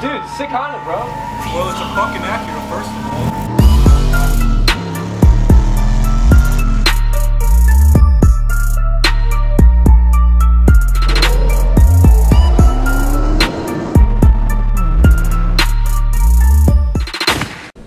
Dude, sick Honda, bro. Well, it's a fucking Acura, first of all.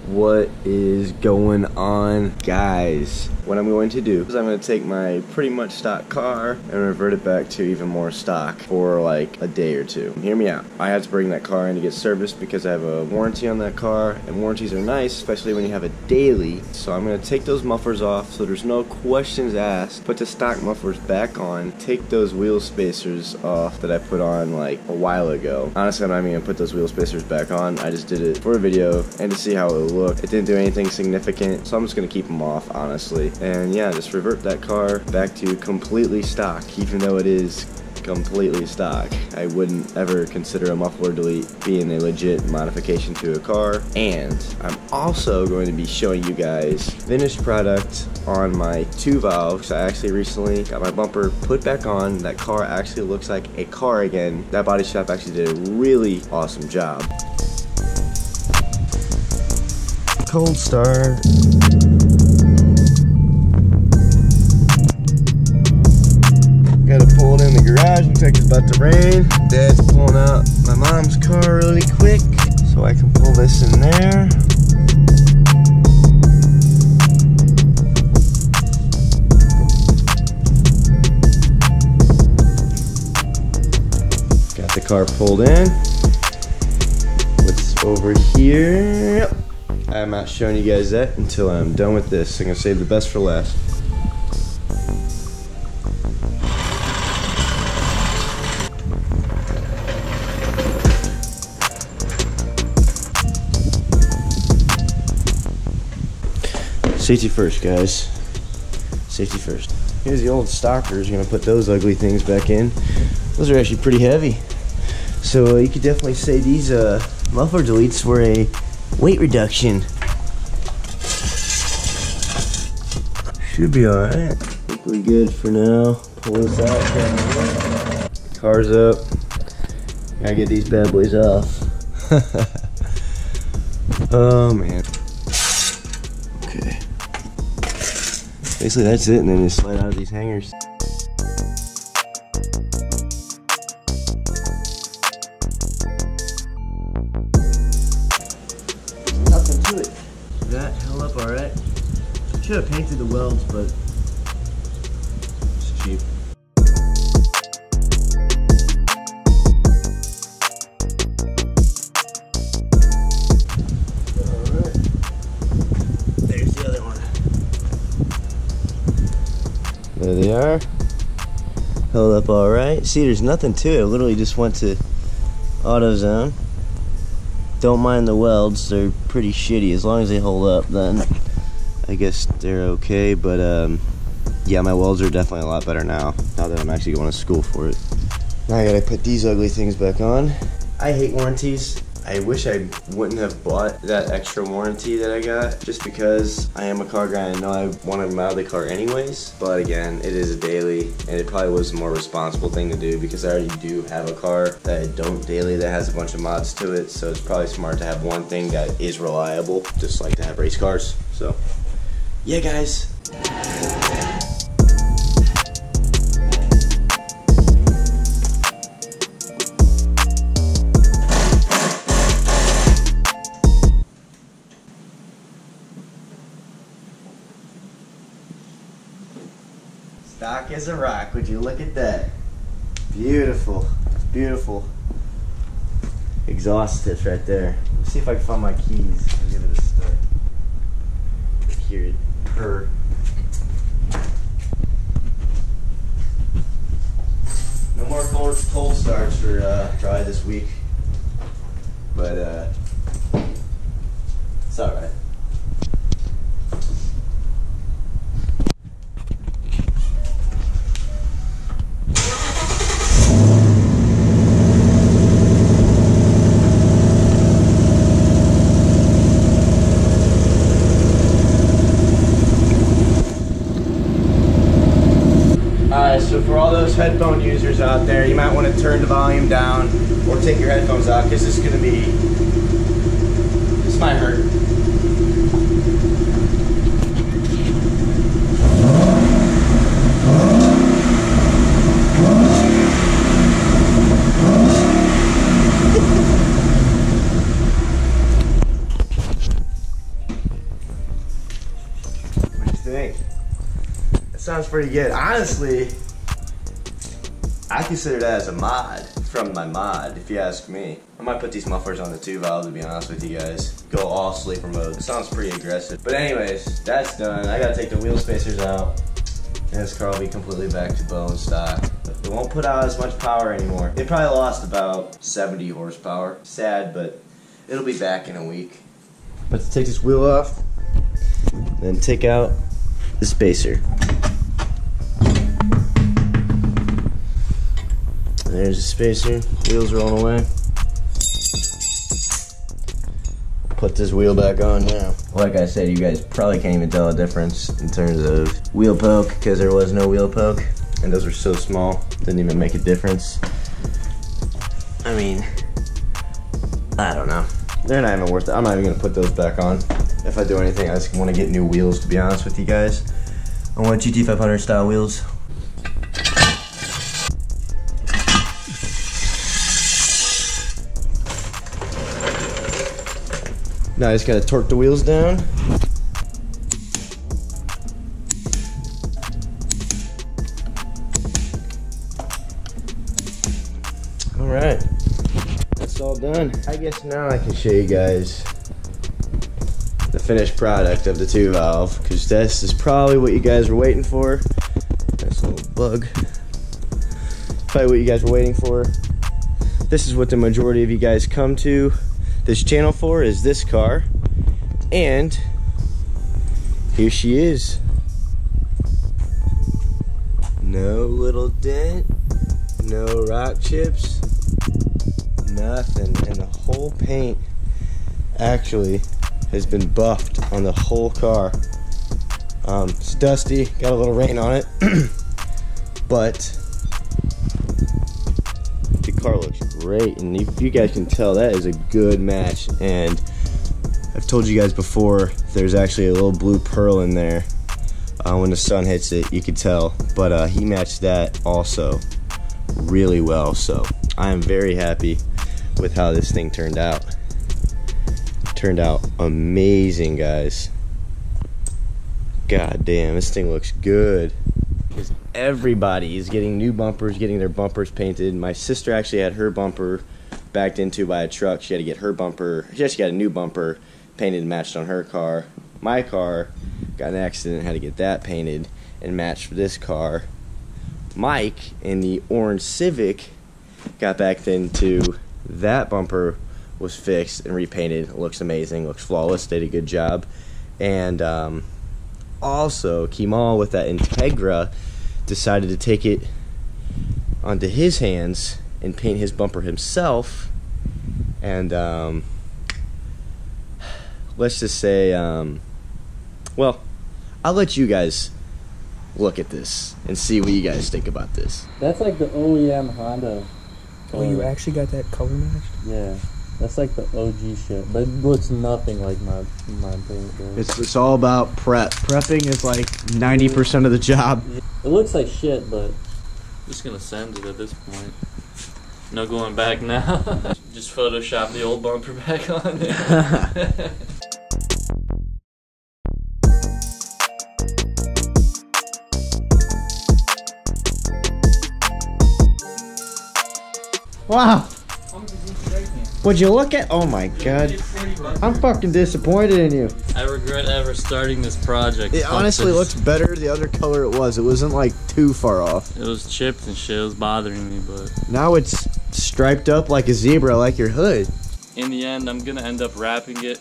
What is going on, guys? What I'm going to do is I'm going to take my pretty much stock car and revert it back to even more stock for like a day or two. Hear me out. I have to bring that car in to get serviced because I have a warranty on that car, and warranties are nice, especially when you have a daily. So I'm going to take those mufflers off so there's no questions asked, put the stock mufflers back on, take those wheel spacers off that I put on like a while ago. Honestly, I'm not even going to put those wheel spacers back on. I just did it for a video and to see how it would look. It didn't do anything significant, so I'm just going to keep them off, honestly. And yeah, just revert that car back to completely stock, even though it is completely stock. I wouldn't ever consider a muffler delete being a legit modification to a car. And I'm also going to be showing you guys finished product on my 2-valve. So I actually recently got my bumper put back on. That car actually looks like a car again. That body shop actually did a really awesome job. Cold start. Gotta pull it in the garage. Looks like it's about to rain. Dad's pulling out my mom's car really quick so I can pull this in there. Got the car pulled in. What's over here? I'm not showing you guys that until I'm done with this. I'm gonna save the best for last. Safety first, guys. Safety first. Here's the old stockers. Gonna put those ugly things back in. Those are actually pretty heavy. So you could definitely say these muffler deletes were a weight reduction. Should be alright. I think we're good for now. Pull this out. Car's up. Gotta get these bad boys off. Oh man. Okay. Basically that's it, and then they slide out of these hangers. Nothing to it. That held up alright. Should have painted the welds, but it's cheap. Alright. There's the other one. There they are. Held up alright. See, there's nothing to it. I literally just went to AutoZone. Don't mind the welds, they're pretty shitty. As long as they hold up, then I guess they're okay. But yeah, my welds are definitely a lot better now that I'm actually going to school for it. Now I gotta put these ugly things back on. I hate warranties. I wish I wouldn't have bought that extra warranty that I got, just because I am a car guy and I know I wanted them out of the car anyways. But again, it is a daily, and it probably was a more responsible thing to do because I already do have a car that I don't daily that has a bunch of mods to it. So it's probably smart to have one thing that is reliable, just like to have race cars. So yeah, guys. Stock as a rock, would you look at that? Beautiful, beautiful. Exhaust tips right there. Let's see if I can find my keys and give it a start. Hear it purr. No more cold starts for probably this week, but it's alright. So for all those headphone users out there, you might want to turn the volume down or take your headphones out because this is going to be, this might hurt. What do you think? That sounds pretty good. Honestly, I consider that as a mod from my mod, if you ask me. I might put these mufflers on the 2-valve, to be honest with you guys. Go all sleeper mode. It sounds pretty aggressive. But anyways, that's done. I gotta take the wheel spacers out. And this car will be completely back to bone stock. It won't put out as much power anymore. It probably lost about 70 horsepower. Sad, but it'll be back in a week. But to take this wheel off, then take out the spacer. There's the spacer, wheels rolling away. Put this wheel back on now. Like I said, you guys probably can't even tell a difference in terms of wheel poke because there was no wheel poke and those were so small, didn't even make a difference. I mean, I don't know. They're not even worth it. I'm not even gonna put those back on. If I do anything, I just wanna get new wheels, to be honest with you guys. I want GT500 style wheels. Now I just gotta torque the wheels down. All right, that's all done. I guess now I can show you guys the finished product of the 2-valve, because this is probably what you guys were waiting for. Nice little bug. Probably what you guys were waiting for. This is what the majority of you guys come to this channel for, is this car. And here she is. No little dent, no rock chips, nothing. And the whole paint actually has been buffed on the whole car. It's dusty, got a little rain on it, but the car looks great, and if you guys can tell, that is a good match. And I've told you guys before, there's actually a little blue pearl in there. When the sun hits it, you could tell, but he matched that also really well. So I am very happy with how this thing turned out. Turned out amazing, guys. God damn, this thing looks good. Everybody is getting new bumpers, getting their bumpers painted. My sister actually had her bumper backed into by a truck. She had to get her bumper, she actually got a new bumper painted and matched on her car. My car got in an accident, had to get that painted and matched for this car. Mike in the orange Civic got backed into, that bumper was fixed and repainted. It looks amazing, looks flawless, did a good job. And also Kemal with that Integra decided to take it onto his hands and paint his bumper himself. And let's just say, well, I'll let you guys look at this and see what you guys think about this. That's like the OEM Honda. Oh, you actually got that color matched? Yeah, that's like the OG shit, but it looks nothing like my paint does. It's all about prep. Prepping is like 90% of the job. It looks like shit, but I'm just gonna send it at this point. No going back now. Just Photoshop the old bumper back on there. Wow. Would you look at? Oh my god. I'm fucking disappointed in you. I regret ever starting this project. It honestly looks better the other color it was. It wasn't like too far off. It was chipped and shit. It was bothering me, but now it's striped up like a zebra, like your hood. in the end, I'm gonna end up wrapping it.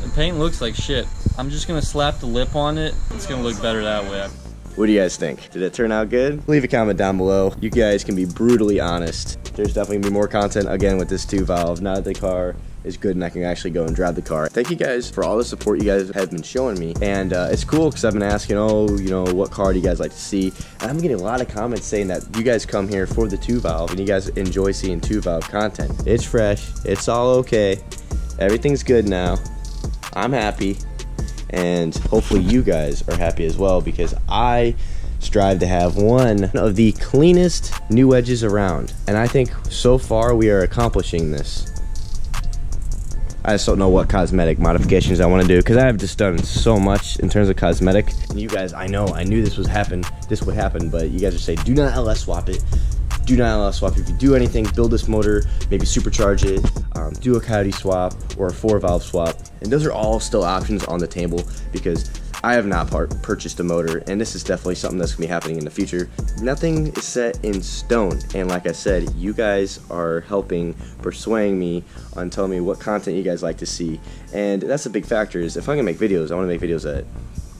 The paint looks like shit. I'm just gonna slap the lip on it. It's gonna look better that way. What do you guys think? Did it turn out good? Leave a comment down below. You guys can be brutally honest. there's definitely gonna be more content again with this 2-valve now that the car is good and I can actually go and drive the car. Thank you guys for all the support you guys have been showing me, and it's cool because I've been asking, oh, you know, what car do you guys like to see, and I'm getting a lot of comments saying that you guys come here for the 2-valve and you guys enjoy seeing 2-valve content. It's fresh, it's all okay, everything's good now, I'm happy, and hopefully you guys are happy as well, because I strive to have one of the cleanest new wedges around, and I think so far we are accomplishing this. I just don't know what cosmetic modifications I want to do, because I have just done so much in terms of cosmetic. And you guys, I knew this would happen, but you guys are saying, do not LS swap it. Do not LS swap. If you do anything, build this motor, maybe supercharge it, do a Coyote swap or a 4-valve swap. And those are all still options on the table, because I have not purchased a motor, and this is definitely something that's gonna be happening in the future. Nothing is set in stone, and like I said, you guys are helping, persuading me on telling me what content you guys like to see, and that's a big factor. Is if I'm gonna make videos, I want to make videos that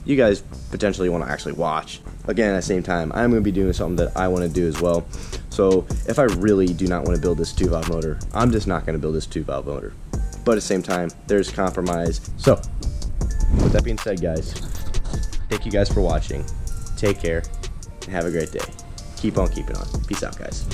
you guys potentially want to actually watch. Again, at the same time, I'm gonna be doing something that I want to do as well. So if I really do not want to build this 2-valve motor, I'm just not gonna build this 2-valve motor. But at the same time, there's compromise. So with that being said, guys, thank you guys for watching. Take care and have a great day. Keep on keeping on. Peace out, guys.